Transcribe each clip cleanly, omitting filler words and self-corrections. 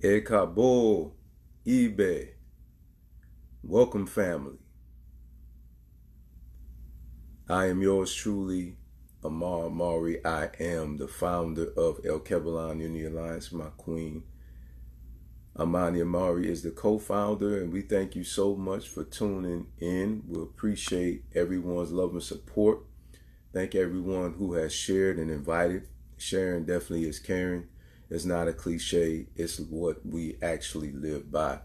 Ekabo, eBay. Welcome, family. I am yours truly, Amar Mari. I am the founder of El Kebalan Unity Alliance. My queen, Amani Amari, is the co-founder, and we thank you so much for tuning in. We appreciate everyone's love and support. Thank everyone who has shared and invited. Sharing definitely is caring. It's not a cliche. It's what we actually live by.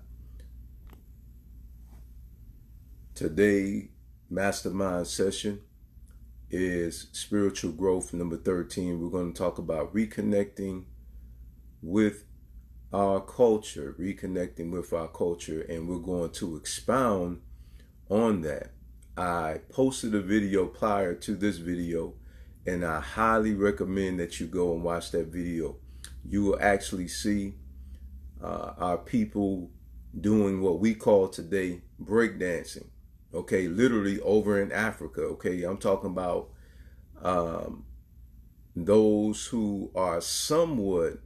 Today, mastermind session is spiritual growth number 13. We're going to talk about reconnecting with our culture, and we're going to expound on that. I posted a video prior to this video, and I highly recommend that you go and watch that video. You will actually see our people doing what we call today breakdancing. Okay, literally over in Africa. Okay, I'm talking about those who are somewhat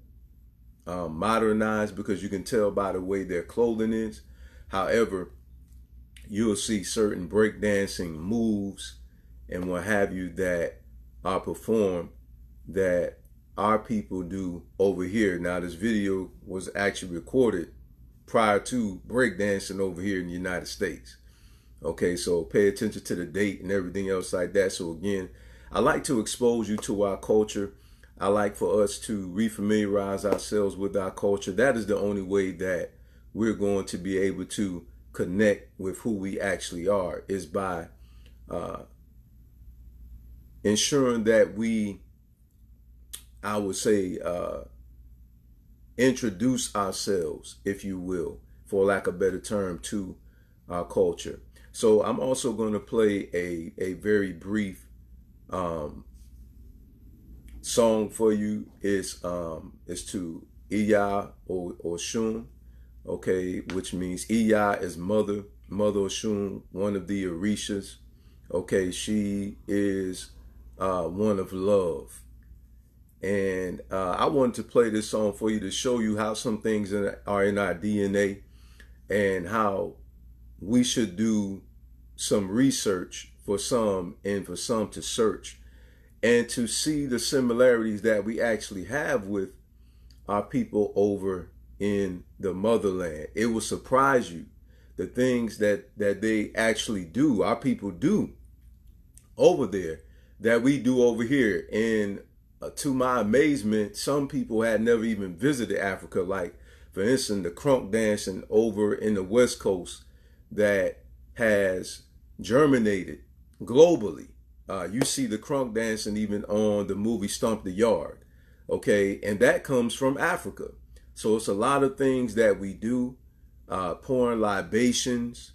modernized, because you can tell by the way their clothing is. However, you'll see certain breakdancing moves and what have you that are performed that our people do over here. Now, this video was actually recorded prior to breakdancing over here in the United States. Okay, so pay attention to the date and everything else like that. So again, I like to expose you to our culture. I like for us to refamiliarize ourselves with our culture. That is the only way that we're going to be able to connect with who we actually are, is by ensuring that we, I would say, introduce ourselves, if you will, for lack of a better term, to our culture. So I'm also going to play a very brief song for you. Is to Iya or Shun, okay, which means Iya is mother Oshun, one of the Orishas. Okay, she is one of love. And I wanted to play this song for you to show you how some things are in our DNA, and how we should do some research for some, and for some to search and to see the similarities that we actually have with our people over in the motherland. It will surprise you the things that they actually do, our people do over there, that we do over here. And to my amazement, some people had never even visited Africa. Like, for instance, the crunk dancing over in the West Coast that has germinated globally. You see the crunk dancing even on the movie Stomp the Yard. Okay, and that comes from Africa. So it's a lot of things that we do, pouring libations,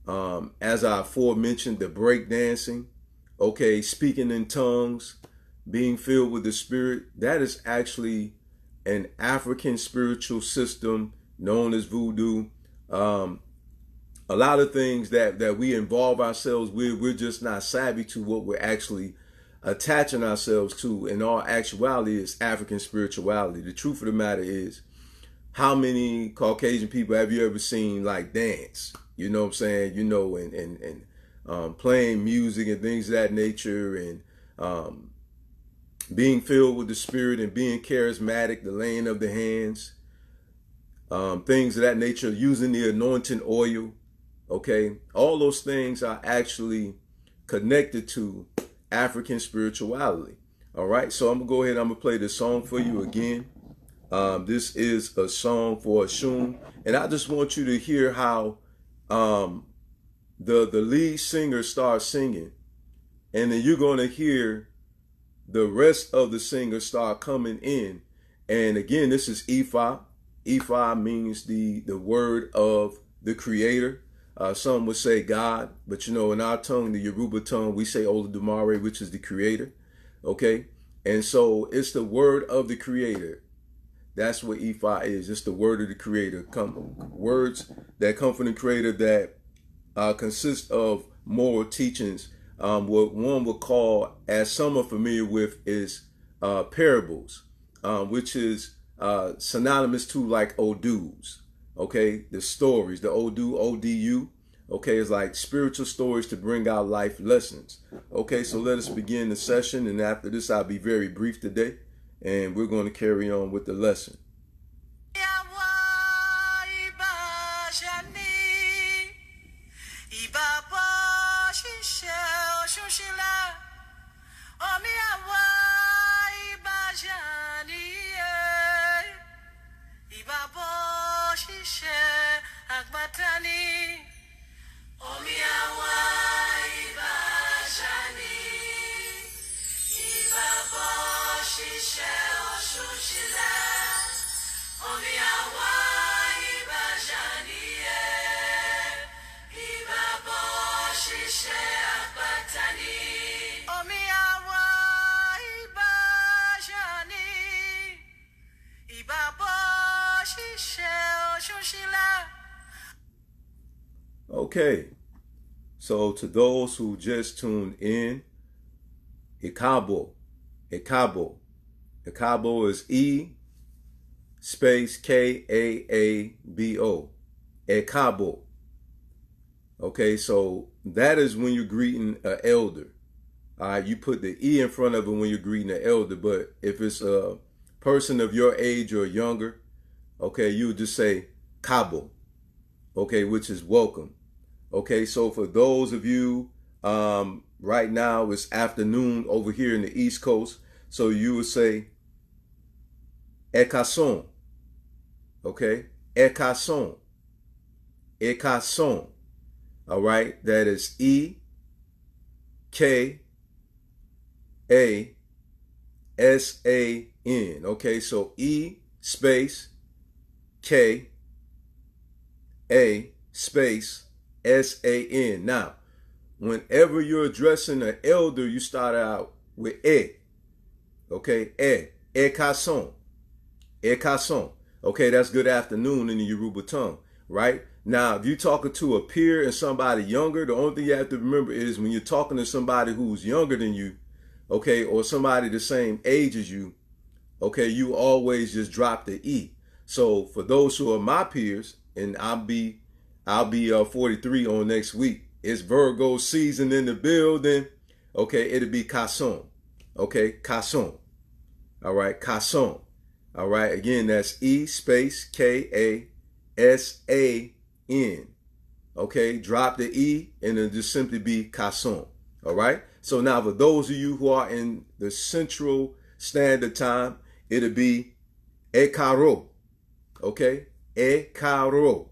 as I aforementioned, the break dancing, okay, speaking in tongues, being filled with the Spirit. That is actually an African spiritual system known as voodoo. A lot of things that we involve ourselves with, we're just not savvy to what we're actually attaching ourselves to. In all actuality, is African spirituality. The truth of the matter is, how many Caucasian people have you ever seen like dance? You know what I'm saying? You know, and playing music and things of that nature, and being filled with the Spirit and being charismatic, the laying of the hands, things of that nature, using the anointing oil. Okay, all those things are actually connected to African spirituality. All right, so I'm gonna go ahead. I'm gonna play this song for you again. This is a song for Ashun, and I just want you to hear how the lead singer starts singing, and then you're gonna hear the rest of the singers start coming in. And again, this is Ifa. Ifa means the word of the Creator. Some would say God, but you know, in our tongue, the Yoruba tongue, we say Olodumare, which is the Creator. Okay, and so it's the word of the Creator. That's what Ifa is. It's the word of the Creator. Words that come from the Creator that consist of moral teachings. What one would call, as some are familiar with, is parables, which is synonymous to like Odus. Okay, the stories, the Odu, ODU. Okay, it's like spiritual stories to bring out life lessons. Okay, so let us begin the session, and after this, I'll be very brief today, and we're going to carry on with the lesson. Okay, so to those who just tuned in, Ikabo. Ikabo is E space Kaabo. Ikabo. Okay, so that is when you're greeting an elder. All right, you put the E in front of it when you're greeting an elder, but if it's a person of your age or younger, okay, you would just say Kabo, okay, which is welcome. Okay, so for those of you, right now it's afternoon over here in the East Coast, so you would say Ekason, okay, Ekason, Ekason, all right, that is E-K-A-S-A-N, okay, so E space K-A space S-A-N. Now, whenever you're addressing an elder, you start out with okay, Ekason, Ekason. Okay, that's good afternoon in the Yoruba tongue, right? Now, if you're talking to a peer and somebody younger, the only thing you have to remember is when you're talking to somebody who's younger than you, okay, or somebody the same age as you, okay, you always just drop the E. So for those who are my peers, and I'll be 43 on next week. It's Virgo season in the building. Okay, it'll be Cason. Okay, Cason. All right, Cason. All right, again, that's E space K-A-S-A-N. Okay, drop the E and it'll just simply be Cason. All right, so now for those of you who are in the Central Standard Time, it'll be Ekaro. Okay, Ekaro.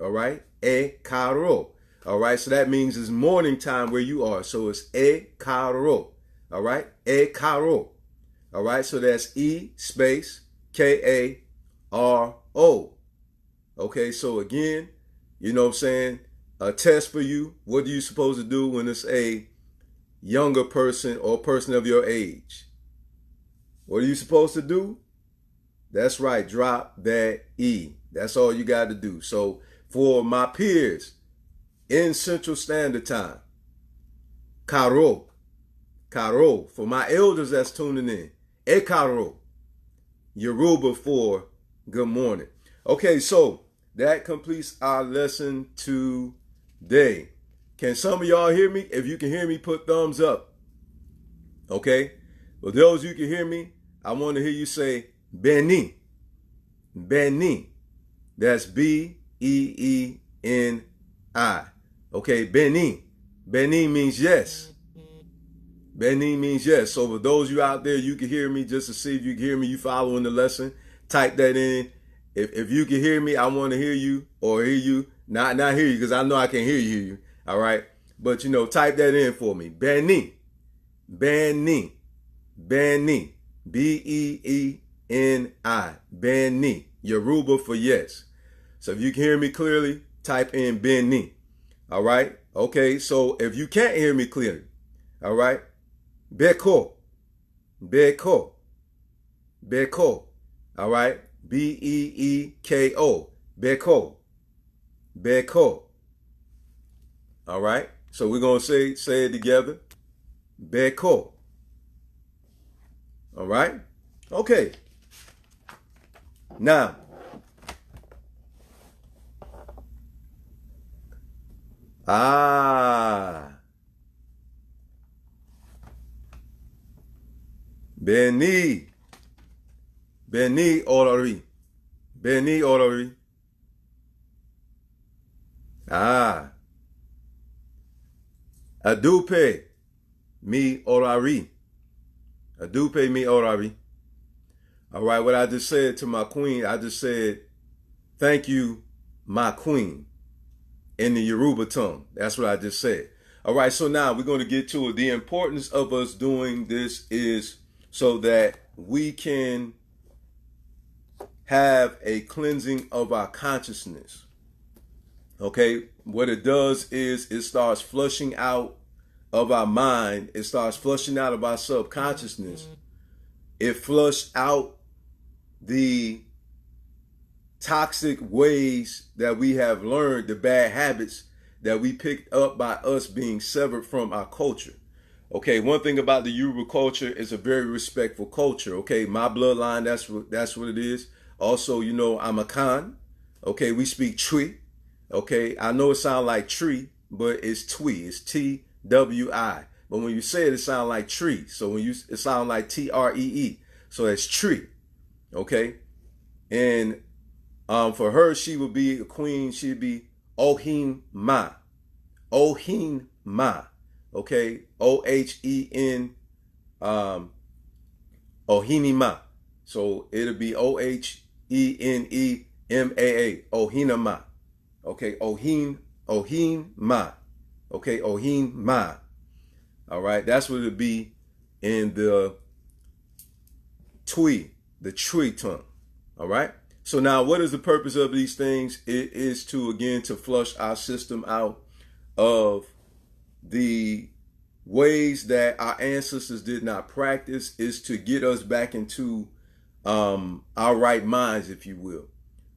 All right, Ekaro. All right, so that means it's morning time where you are. So it's Ekaro. All right, Ekaro. All right, so that's E space K-A-R-O. Okay, so again, you know what I'm saying? A test for you. What are you supposed to do when it's a younger person or person of your age? What are you supposed to do? That's right, drop that E. That's all you got to do. So for my peers in Central Standard Time, Karo. Karo. For my elders that's tuning in, Ekaro. Yoruba for good morning. Okay, so that completes our lesson today. Can some of y'all hear me? If you can hear me, put thumbs up. Okay? For those you can hear me, I want to hear you say Beni. Beni. That's B-E-E-N-I. Okay, Beni. Beni means yes. Beni means yes. So for those of you out there, you can hear me, just to see if you can hear me, you following the lesson, type that in. If you can hear me, I want to hear you, or hear you. Not hear you, because I know I can hear you. All right? But, type that in for me. Beni. Beni. Beni. B-E-E-N-I. Beni. Yoruba for yes. So if you can hear me clearly, type in Beni. All right? Okay, so if you can't hear me clearly, all right? Beko. Beko. Beko. All right? B-E-E-K-O. Beko. Beko. All right? So we're going to say it together. Beko. All right? Okay. Now, Beni, Beni Orari, Beni Orari. Adupe mi Orari, Adupe mi Orari. All right, what I just said to my queen, I just said, thank you, my queen, in the Yoruba tongue. That's what I just said. All right, so now we're going to get to it. The importance of us doing this is so that we can have a cleansing of our consciousness. Okay, what it does is it starts flushing out of our mind. It starts flushing out of our subconsciousness. It flushed out the toxic ways that we have learned, the bad habits that we picked up by us being severed from our culture. Okay, one thing about the Yoruba culture is a very respectful culture. Okay, my bloodline, that's what it is. Also, you know, I'm a Khan. Okay, we speak Twi. Okay, I know it sounds like tree, but it's Twi. It's Twi. But when you say it, it sounds like tree. So it sounds like Tree. So it's tree. Okay, and for her, she would be a queen. She'd be Ohin Ma. Ohin Ma. Okay, Ohen, Ohini Ma. So it'll be Ohenemaa. Ohina Ma. Okay, Ohin Ma. Okay, Ohin Ma. All right, that's what it'll be in the Twi, the tree tongue. All right. So now, what is the purpose of these things? It is to, again, to flush our system out of the ways that our ancestors did not practice, is to get us back into our right minds, if you will.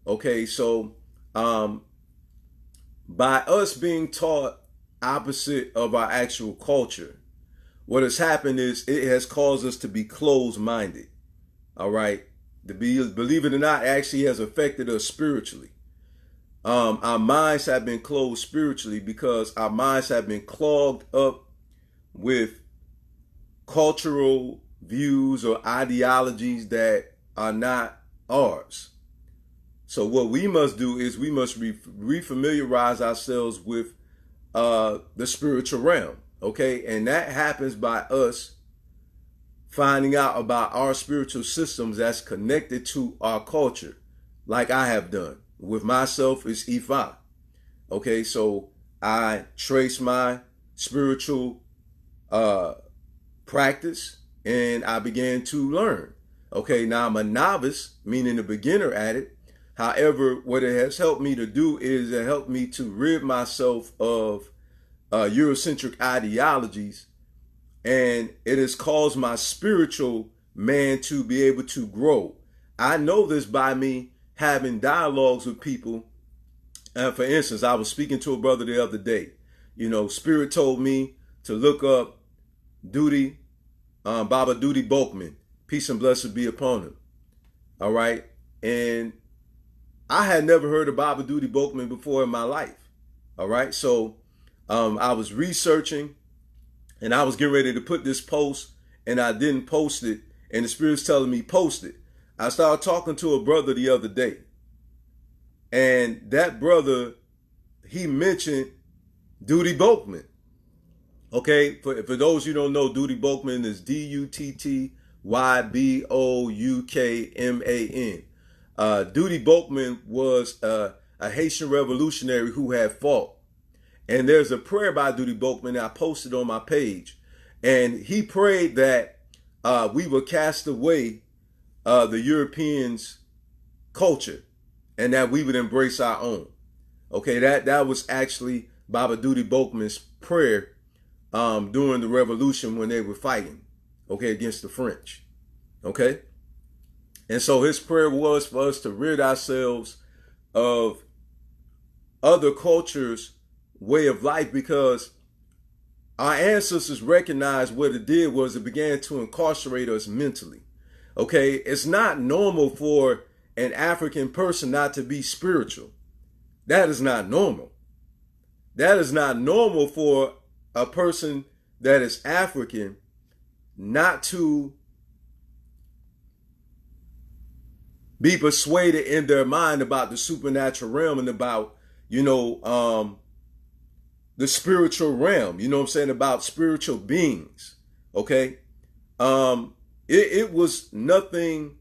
Okay, so by us being taught opposite of our actual culture, what has happened is it has caused us to be closed-minded. All right. Believe it or not, actually has affected us spiritually. Our minds have been closed spiritually because our minds have been clogged up with cultural views or ideologies that are not ours. So what we must do is we must refamiliarize ourselves with the spiritual realm. Okay, and that happens by us finding out about our spiritual systems that's connected to our culture, like I have done. With myself, it's Ifa. Okay, so I trace my spiritual practice and I began to learn. Okay, now I'm a novice, meaning a beginner at it. However, what it has helped me to do is it helped me to rid myself of Eurocentric ideologies, and it has caused my spiritual man to be able to grow. I know this by me having dialogues with people. For instance, I was speaking to a brother the other day. You know, Spirit told me to look up Duty, Baba Duty Bokman. Peace and blessings be upon him. All right. And I had never heard of Baba Duty Bokman before in my life. All right. So I was researching and I was getting ready to put this post and I didn't post it. And the Spirit's telling me post it. I started talking to a brother the other day. And that brother, he mentioned Duty Bokman. Okay, for those you don't know, Duty Bokman is Duttyboukman. Duty Bokman was a Haitian revolutionary who had fought. And there's a prayer by Duty Bokman I posted on my page. And he prayed that we would cast away the Europeans' culture and that we would embrace our own. Okay, that was actually Baba Duty Bokman's prayer during the revolution when they were fighting, okay, against the French. Okay. And so his prayer was for us to rid ourselves of other cultures' way of life, because our ancestors recognized what it did was it began to incarcerate us mentally. Okay, it's not normal for an African person not to be spiritual. That is not normal. That is not normal for a person that is African not to be persuaded in their mind about the supernatural realm and about, the spiritual realm, you know what I'm saying, about spiritual beings. Okay. It was nothing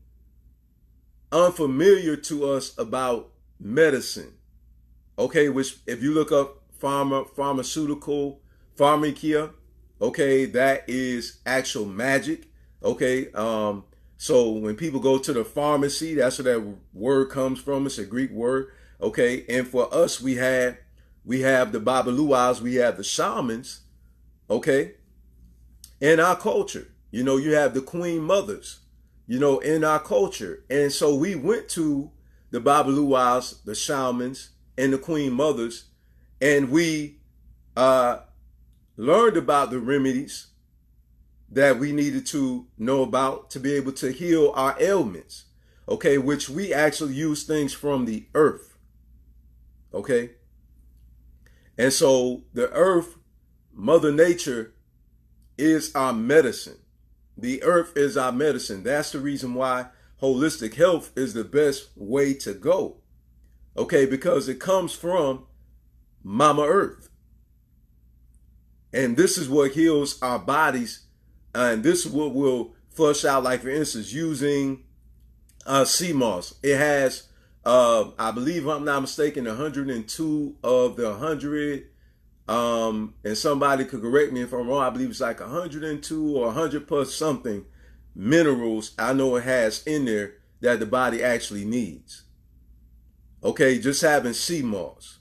unfamiliar to us about medicine. Okay, which if you look up pharmaceutical, pharmakia, okay, that is actual magic. Okay. So when people go to the pharmacy, that's where that word comes from. It's a Greek word. Okay. And for us, we have the Babaluas, we have the shamans, okay, in our culture. You have the queen mothers, in our culture. And so we went to the Babaluas, the shamans, and the queen mothers, and we learned about the remedies that we needed to know about to be able to heal our ailments, okay, which we actually use things from the earth, okay? And so the earth, Mother Nature, is our medicine. The earth is our medicine. That's the reason why holistic health is the best way to go, okay, because it comes from Mama Earth. And this is what heals our bodies. And this is what will flush out, like, for instance, using sea moss. It has, I believe, if I'm not mistaken, 102 of the 100. And somebody could correct me if I'm wrong. I believe it's like 102 or 100 plus something minerals I know it has in there that the body actually needs. Okay, just having sea moss.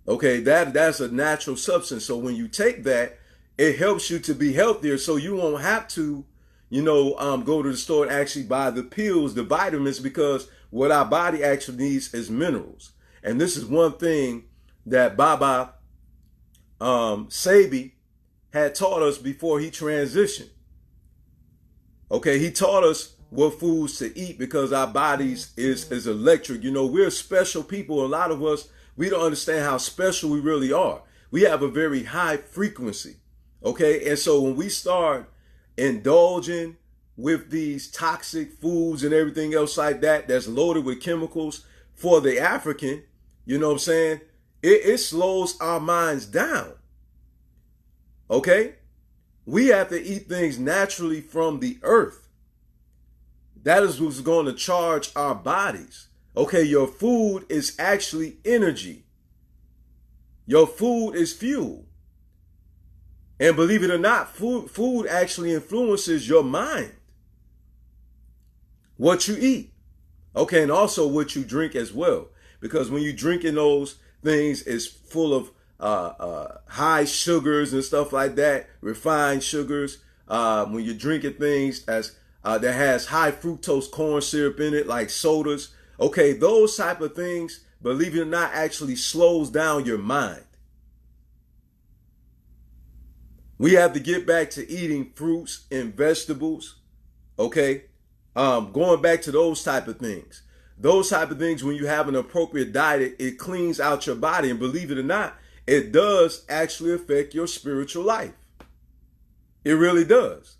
Okay, that's a natural substance. So when you take that, it helps you to be healthier, so you won't have to, go to the store and actually buy the pills, the vitamins, because what our body actually needs is minerals. And this is one thing that Baba Sabi had taught us before he transitioned. Okay, he taught us what foods to eat because our bodies is electric. We're special people. A lot of us, we don't understand how special we really are. We have a very high frequency. Okay, and so when we start indulging with these toxic foods and everything else like that, that's loaded with chemicals for the African, you know what I'm saying? It slows our minds down. Okay, we have to eat things naturally from the earth. That is what's going to charge our bodies. Okay, your food is actually energy. Your food is fuel. And believe it or not, food actually influences your mind. What you eat. Okay, and also what you drink as well. Because when you drink in those things, it's full of high sugars and stuff like that, refined sugars. When you're drinking things that has high fructose corn syrup in it, like sodas. Okay, those type of things, believe it or not, actually slows down your mind. We have to get back to eating fruits and vegetables, okay? Going back to those type of things. Those type of things, when you have an appropriate diet, it cleans out your body. And believe it or not, it does actually affect your spiritual life. It really does.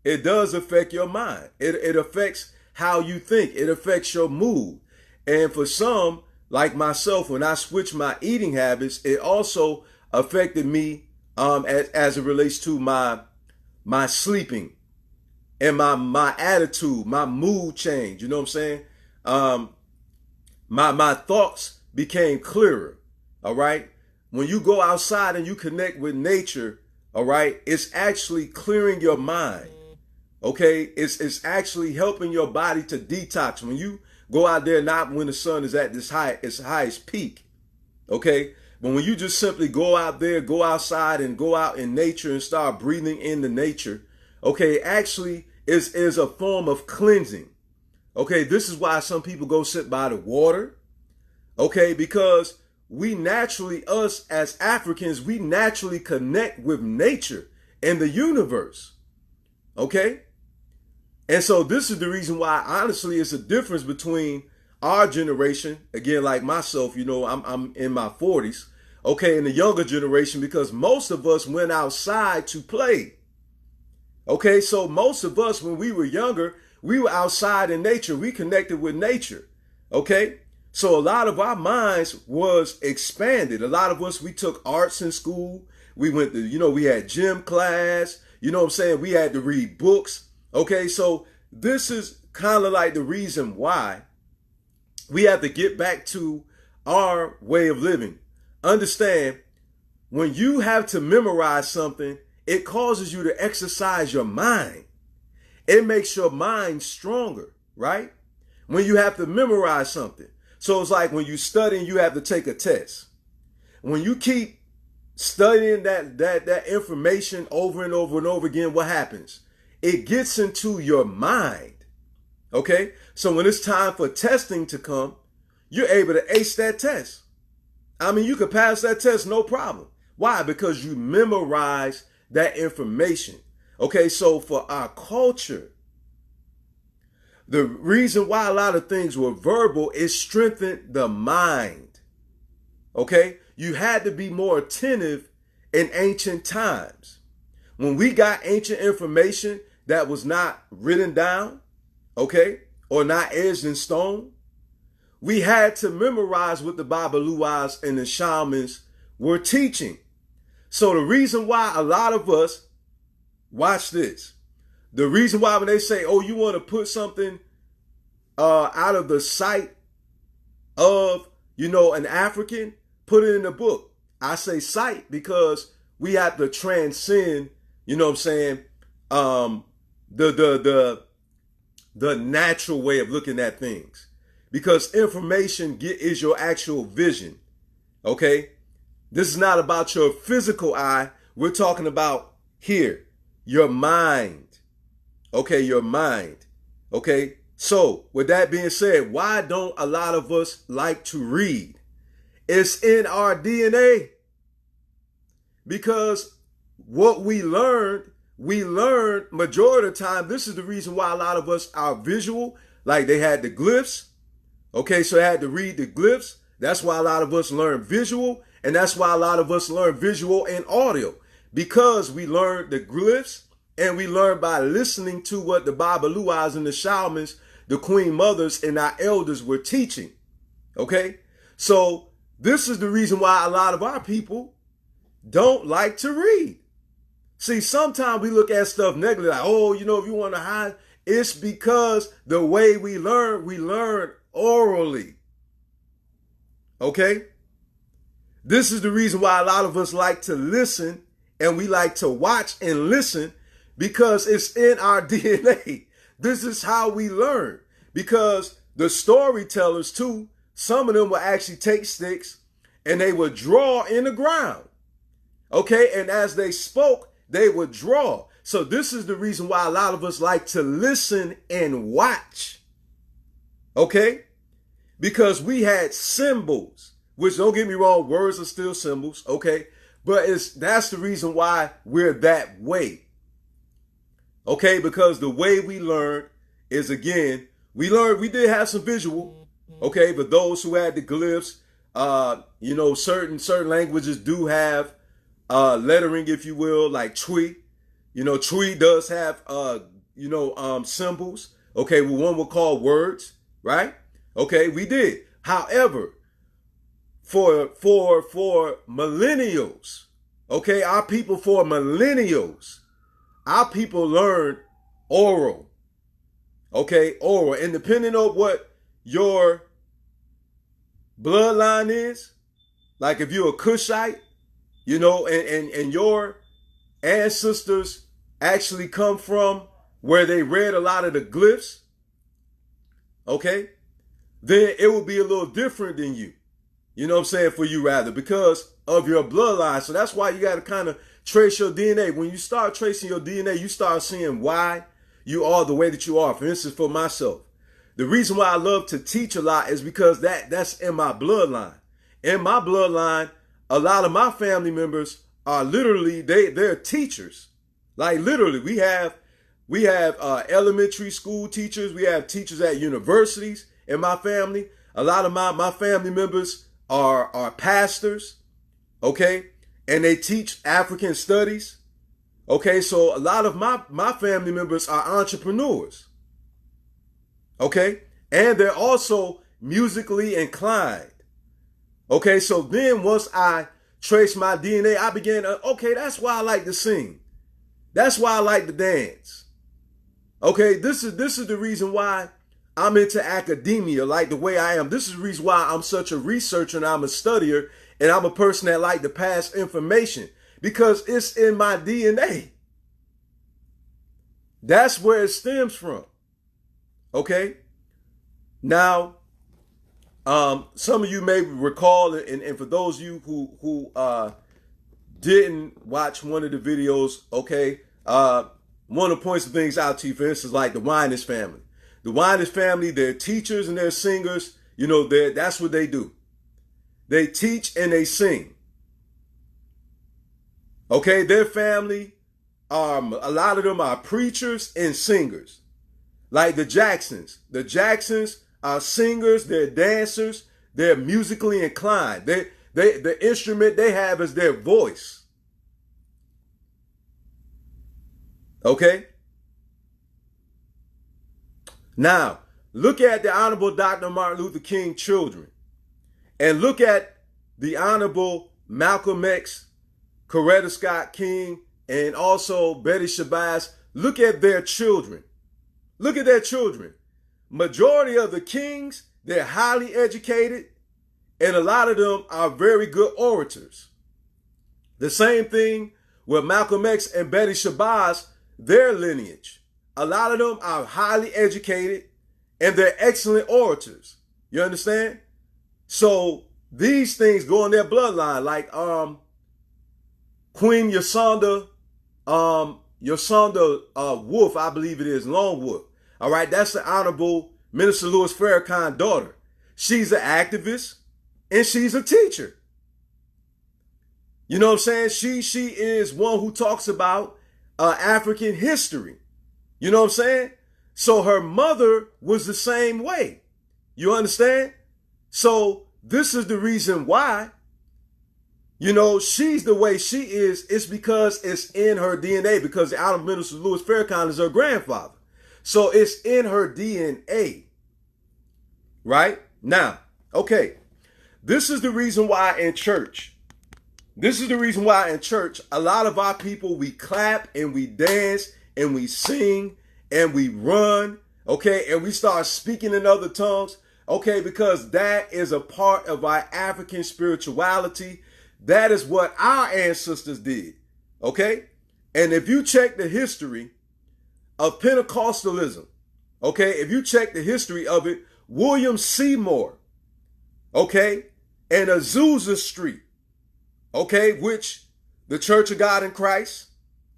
It does affect your mind. It affects how you think. It affects your mood. And for some, like myself, when I switched my eating habits, it also affected me as it relates to my sleeping and my attitude, my mood change. You know what I'm saying? My thoughts became clearer. All right. When you go outside and you connect with nature, all right, it's actually clearing your mind. Okay, it's actually helping your body to detox. When you go out there, not when the sun is at its highest peak. Okay. But when you just simply go out there, go outside and go out in nature and start breathing in the nature, okay, actually is a form of cleansing. Okay, this is why some people go sit by the water. Okay, because we naturally, us as Africans, we naturally connect with nature and the universe. Okay? And so this is the reason why, honestly, it's a difference between our generation, again, like myself, I'm in my 40s, okay, and the younger generation, because most of us went outside to play. Okay, so most of us, when we were younger, we were outside in nature. We connected with nature. Okay, so a lot of our minds was expanded. A lot of us, we took arts in school. We went to, we had gym class. You know what I'm saying? We had to read books. Okay, so this is kind of like the reason why we have to get back to our way of living. Understand, when you have to memorize something, it causes you to exercise your mind. It makes your mind stronger, right? When you have to memorize something. So it's like when you study and you have to take a test. When you keep studying that information over and over and over again, what happens? It gets into your mind. Okay? So when it's time for testing to come, you're able to ace that test. I mean, you can pass that test, no problem. Why? Because you memorize that information. Okay, so for our culture, the reason why a lot of things were verbal is strengthened the mind. Okay, you had to be more attentive in ancient times. When we got ancient information that was not written down, okay, or not etched in stone, we had to memorize what the Babaluas and the shamans were teaching. So the reason why a lot of us, watch this, the reason why when they say, oh, you want to put something out of the sight of, an African, put it in the book. I say sight because we have to transcend, the natural way of looking at things. Because information is your actual vision, okay? This is not about your physical eye. We're talking about here, your mind. Okay, your mind. Okay, so with that being said, why don't a lot of us like to read? It's in our DNA. Because what we learned majority of the time. This is the reason why a lot of us are visual. Like they had the glyphs. Okay, so they had to read the glyphs. That's why a lot of us learn visual. And that's why a lot of us learn visual and audio, because we learned the glyphs and we learned by listening to what the Babaluas and the shamans, the queen mothers and our elders were teaching. Okay, so this is the reason why a lot of our people don't like to read. See, sometimes we look at stuff negatively, like, oh, if you want to hide, it's because the way we learn orally. Okay? This is the reason why a lot of us like to listen and we like to watch and listen, because it's in our DNA. This is how we learn. Because the storytellers too, some of them will actually take sticks and they would draw in the ground. Okay, and as they spoke, they would draw. So this is the reason why a lot of us like to listen and watch. Okay? Because we had symbols. Which, don't get me wrong, words are still symbols, okay? But that's the reason why we're that way. Okay, because the way we learned is, again, we did have some visual, okay? But those who had the glyphs, certain languages do have lettering, if you will, like Twi. Twi does have symbols. Okay, well, one would call words, right? Okay, we did. However, for millennials, okay, our people learned oral, okay, oral. And depending on what your bloodline is, like if you're a Cushite, and your ancestors actually come from where they read a lot of the glyphs, okay, then it will be a little different than you. You know what I'm saying? For you rather, because of your bloodline. So that's why you got to kind of trace your DNA. When you start tracing your DNA, you start seeing why you are the way that you are. For instance, for myself, the reason why I love to teach a lot is because that's in my bloodline. In my bloodline, a lot of my family members are literally, they're teachers. Like literally, we have We have elementary school teachers. We have teachers at universities in my family. A lot of my family members are pastors, okay? And they teach African studies. Okay, so a lot of my family members are entrepreneurs. Okay? And they're also musically inclined. Okay, so then once I traced my DNA, I began to, okay, that's why I like to sing. That's why I like to dance. Okay, this is the reason why I'm into academia like the way I am. This is the reason why I'm such a researcher and I'm a studier and I'm a person that like to pass information, because it's in my DNA. That's where it stems from. Okay? Now, some of you may recall, and for those of you who didn't watch one of the videos, okay, one of the points of things out to you, for instance, like the Winans family. The Winans family, they're teachers and they're singers. You know, that's what they do. They teach and they sing. Okay, their family, a lot of them are preachers and singers. Like the Jacksons. The Jacksons are singers, they're dancers, they're musically inclined. The instrument they have is their voice. Okay? Now, look at the Honorable Dr. Martin Luther King children. And look at the Honorable Malcolm X, Coretta Scott King, and also Betty Shabazz. Look at their children. Look at their children. Majority of the Kings, they're highly educated, and a lot of them are very good orators. The same thing with Malcolm X and Betty Shabazz, their lineage. A lot of them are highly educated, and they're excellent orators. You understand? So these things go in their bloodline, like Queen Yasonda Wolf, I believe it is, Lone Wolf. All right, that's the Honorable Minister Louis Farrakhan's daughter. She's an activist and she's a teacher. You know what I'm saying? She is one who talks about African history. You know what I'm saying? So her mother was the same way. You understand? So this is the reason why, you know, she's the way she is. It's because it's in her DNA, because the Honorable Minister Louis Farrakhan is her grandfather. So it's in her DNA. Right? Now, okay. This is the reason why in church, a lot of our people, we clap and we dance and we sing and we run, okay, and we start speaking in other tongues, okay, because that is a part of our African spirituality. That is what our ancestors did, okay? And if you check the history of Pentecostalism, okay, if you check the history of it, William Seymour, okay, and Azusa Street, okay, which the Church of God in Christ,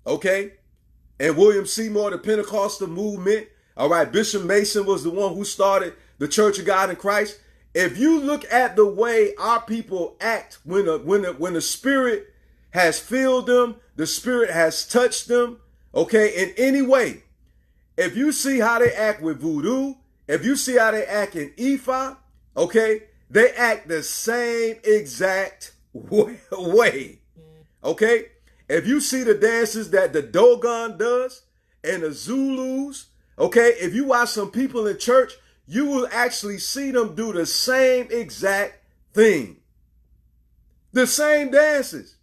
okay, and William Seymour, the Pentecostal movement, all right, Bishop Mason was the one who started the Church of God in Christ. If you look at the way our people act when the Spirit has filled them, the Spirit has touched them, okay, in any way, if you see how they act with voodoo, if you see how they act in Ifa, okay, they act the same exact way, okay? If you see the dances that the Dogon does and the Zulus, okay, if you watch some people in church, you will actually see them do the same exact thing. The same dances.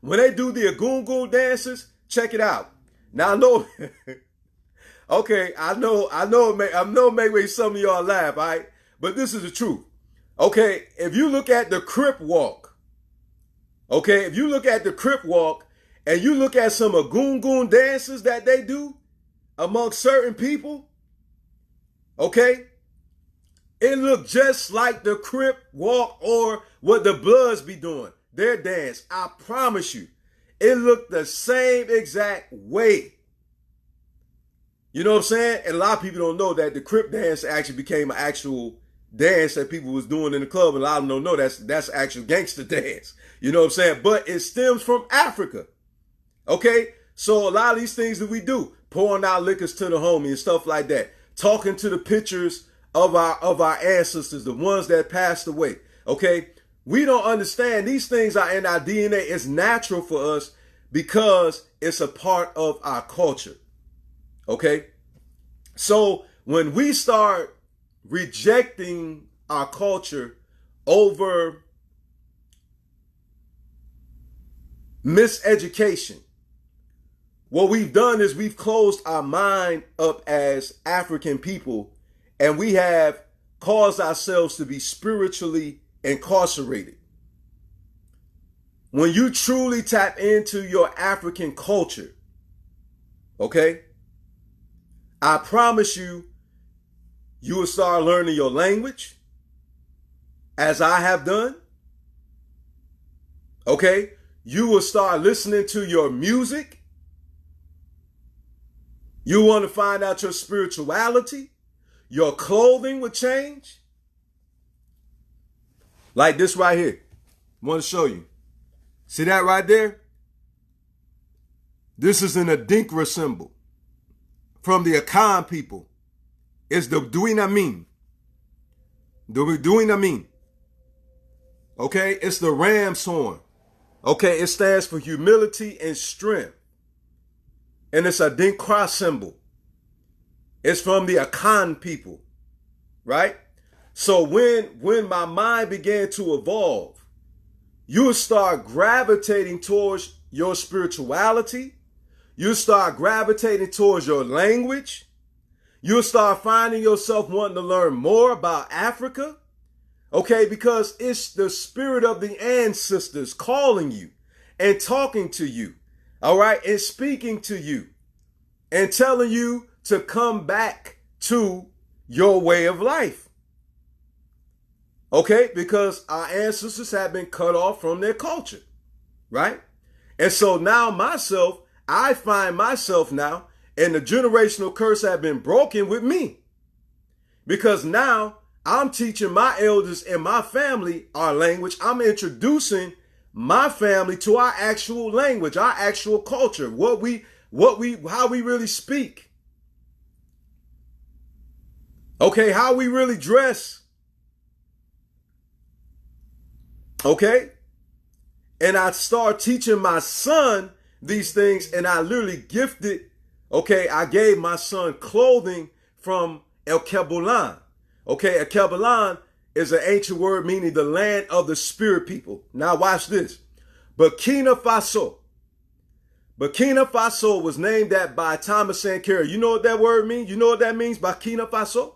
When they do the Agungun dances, check it out. Now I know, okay, I know it may make some of y'all laugh, all right? But this is the truth. Okay, if you look at the Crip Walk, okay, if you look at the Crip Walk and you look at some Agungun dances that they do among certain people, okay, it look just like the Crip Walk or what the Bloods be doing, their dance. I promise you, it looked the same exact way. You know what I'm saying? And a lot of people don't know that the Crip dance actually became an actual dance that people was doing in the club, and a lot of them don't know that's actual gangster dance. You know what I'm saying? But it stems from Africa. Okay? So a lot of these things that we do, pouring out liquors to the homie and stuff like that, talking to the pictures of our ancestors, the ones that passed away. Okay, we don't understand these things are in our DNA. It's natural for us because it's a part of our culture. Okay, so when we start rejecting our culture over miseducation, what we've done is we've closed our mind up as African people, and we have caused ourselves to be spiritually incarcerated. When you truly tap into your African culture, okay, I promise you, you will start learning your language, as I have done. Okay, you will start listening to your music. You want to find out your spirituality. Your clothing will change. Like this right here. I want to show you. See that right there? This is an Adinkra symbol from the Akan people. It's the Duinamin. The Duinamin. Okay, it's the ram's horn. Okay, it stands for humility and strength. And it's a Adinkra symbol. It's from the Akan people, right? So when my mind began to evolve, you'll start gravitating towards your spirituality. You'll start gravitating towards your language. You'll start finding yourself wanting to learn more about Africa. Okay, because it's the spirit of the ancestors calling you and talking to you. All right, and speaking to you and telling you to come back to your way of life. Okay, because our ancestors have been cut off from their culture, right? And so now I find myself now, and the generational curse have been broken with me. Because now I'm teaching my elders and my family our language. I'm introducing my family to our actual language, our actual culture, how we really speak. Okay, how we really dress. Okay? And I start teaching my son these things, and I literally gifted, okay, I gave my son clothing from El Kebulan. Okay, El Kebulan is an ancient word meaning the land of the spirit people. Now watch this. Burkina Faso. Burkina Faso was named that by Thomas Sankara. You know what that word means? You know what that means, Burkina Faso?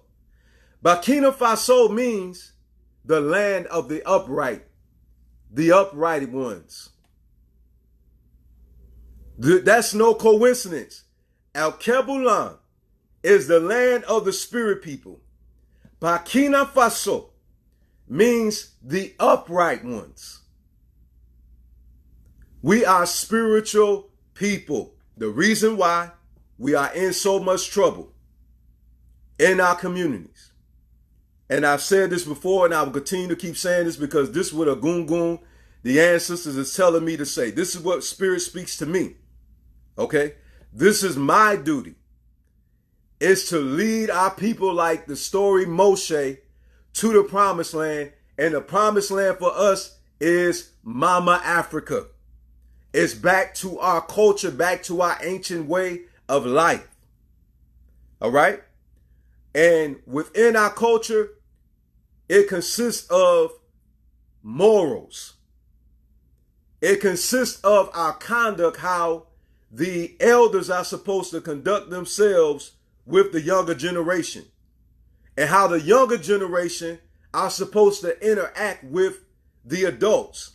Burkina Faso means the land of the upright ones. That's no coincidence. El Kebulan is the land of the spirit people. Burkina Faso means the upright ones. We are spiritual people. The reason why we are in so much trouble in our communities. And I've said this before, and I will continue to keep saying this because this is what a gungun, the ancestors, is telling me to say. This is what spirit speaks to me. Okay? This is my duty. Is to lead our people like the story Moshe to the promised land. And the promised land for us is Mama Africa. It's back to our culture, back to our ancient way of life. All right? And within our culture, it consists of morals. It consists of our conduct, how the elders are supposed to conduct themselves with the younger generation, and how the younger generation are supposed to interact with the adults.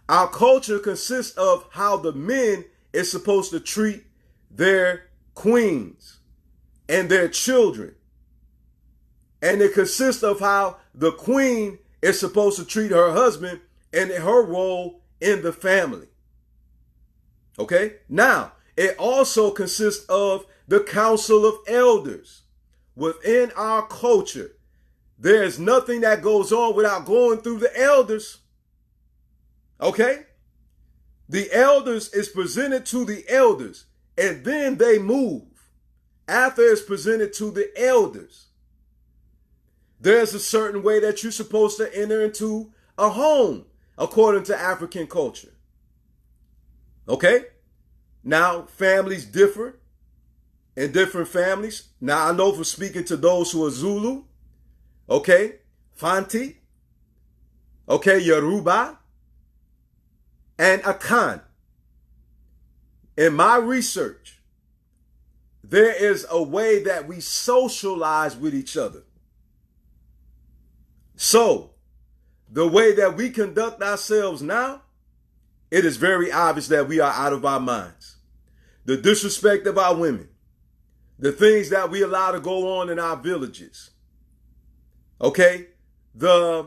Our culture consists of how the men is supposed to treat their queens and their children. And it consists of how the queen is supposed to treat her husband and her role in the family. Okay? Now, it also consists of the council of elders. Within our culture, there is nothing that goes on without going through the elders. Okay? The elders is presented to the elders, and then they move. after it's presented to the elders, there's a certain way that you're supposed to enter into a home according to African culture. Okay? Now, families differ in different families. Now, I know from speaking to those who are Zulu, okay, Fanti, okay, Yoruba, and Akan. In my research, there is a way that we socialize with each other. So, the way that we conduct ourselves now, it is very obvious that we are out of our minds. The disrespect of our women, the things that we allow to go on in our villages, okay, the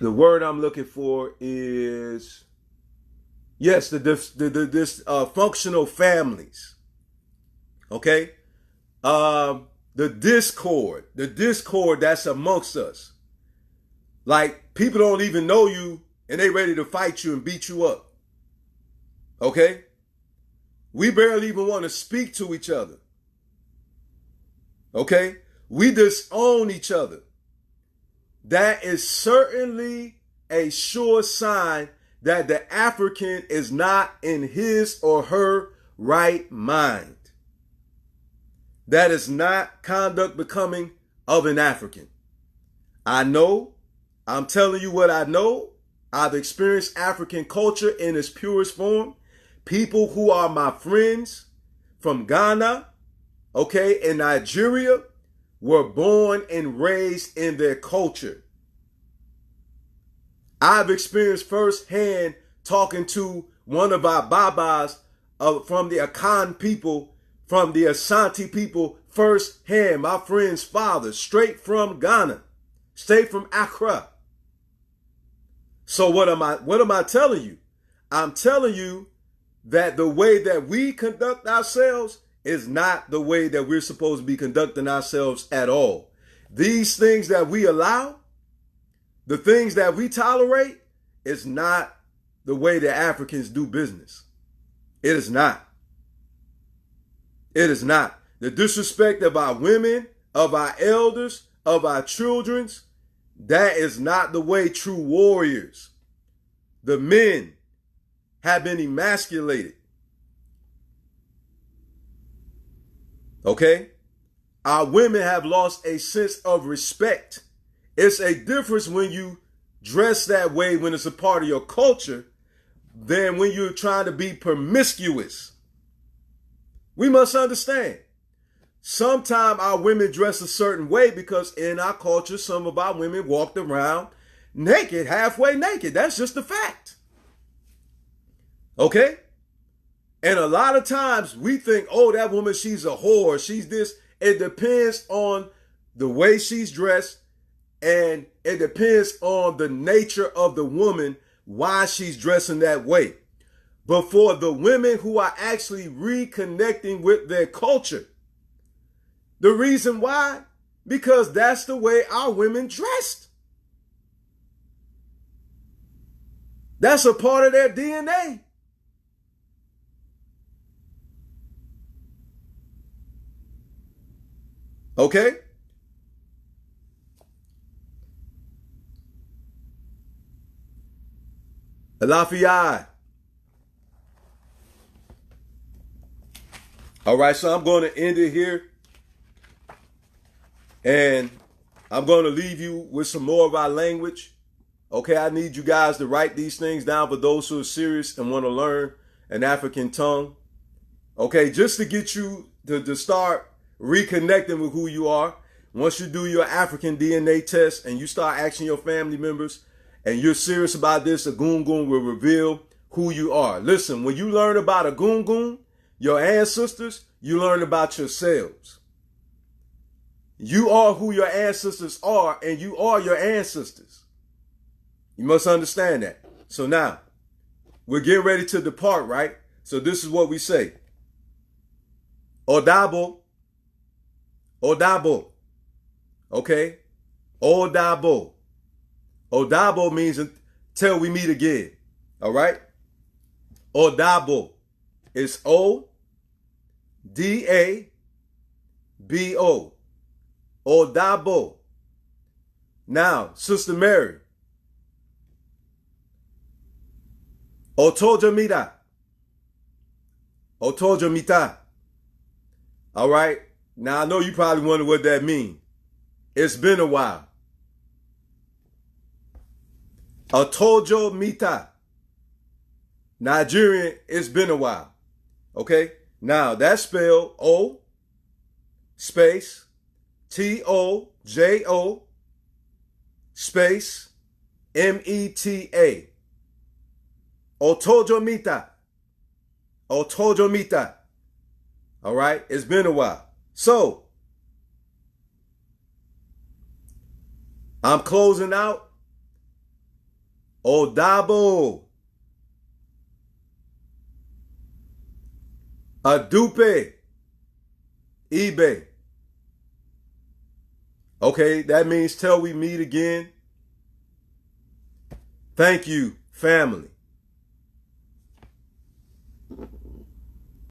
word I'm looking for is, yes, the dysfunctional families. Okay? The discord that's amongst us. Like, people don't even know you and they ready to fight you and beat you up. Okay? We barely even want to speak to each other. Okay? We disown each other. That is certainly a sure sign that the African is not in his or her right mind. That is not conduct becoming of an African. I know, I'm telling you what I know. I've experienced African culture in its purest form. People who are my friends from Ghana, okay, and Nigeria, were born and raised in their culture. I've experienced firsthand talking to one of our Babas from the Akan people, from the Asante people firsthand. My friend's father, straight from Ghana, straight from Accra. So what am I telling you? I'm telling you that the way that we conduct ourselves is not the way that we're supposed to be conducting ourselves at all. These things that we allow, the things that we tolerate, is not the way that Africans do business. It is not. It is not. The disrespect of our women, of our elders, of our children, that is not the way true warriors. The men have been emasculated. Okay? Our women have lost a sense of respect. It's a difference when you dress that way when it's a part of your culture than when you're trying to be promiscuous. We must understand. Sometimes our women dress a certain way because in our culture, some of our women walked around naked, halfway naked. That's just a fact. Okay? And a lot of times we think, oh, that woman, she's a whore, she's this. It depends on the way she's dressed, and it depends on the nature of the woman, why she's dressing that way. But for the women who are actually reconnecting with their culture, the reason why, because that's the way our women dressed. That's a part of their DNA. Okay? Alafiyah. All right, so I'm going to end it here. And I'm going to leave you with some more of our language. Okay, I need you guys to write these things down for those who are serious and want to learn an African tongue. Okay, just to get you to start reconnecting with who you are. Once you do your African DNA test and you start asking your family members and you're serious about this, a Gungun will reveal who you are. Listen, when you learn about a Gungun, your ancestors, you learn about yourselves. You are who your ancestors are, and you are your ancestors. You must understand that. So now, we're getting ready to depart, right? So this is what we say. Odabo. Odabo. Okay? Odabo. Odabo means until we meet again. All right? Odabo. It's O-D-A-B-O. Odabo. Now, Sister Mary. Otojo mita. Otojo mita. All right? Now, I know you probably wonder what that means. It's been a while. Otojo mita. Nigerian, it's been a while. Okay? Now, that's spelled O space T-O-J-O space M-E-T-A. Otojo mita. Otojo mita. All right? It's been a while. So, I'm closing out. Odabo. Adupe. eBay. Okay, that means till we meet again. Thank you, family.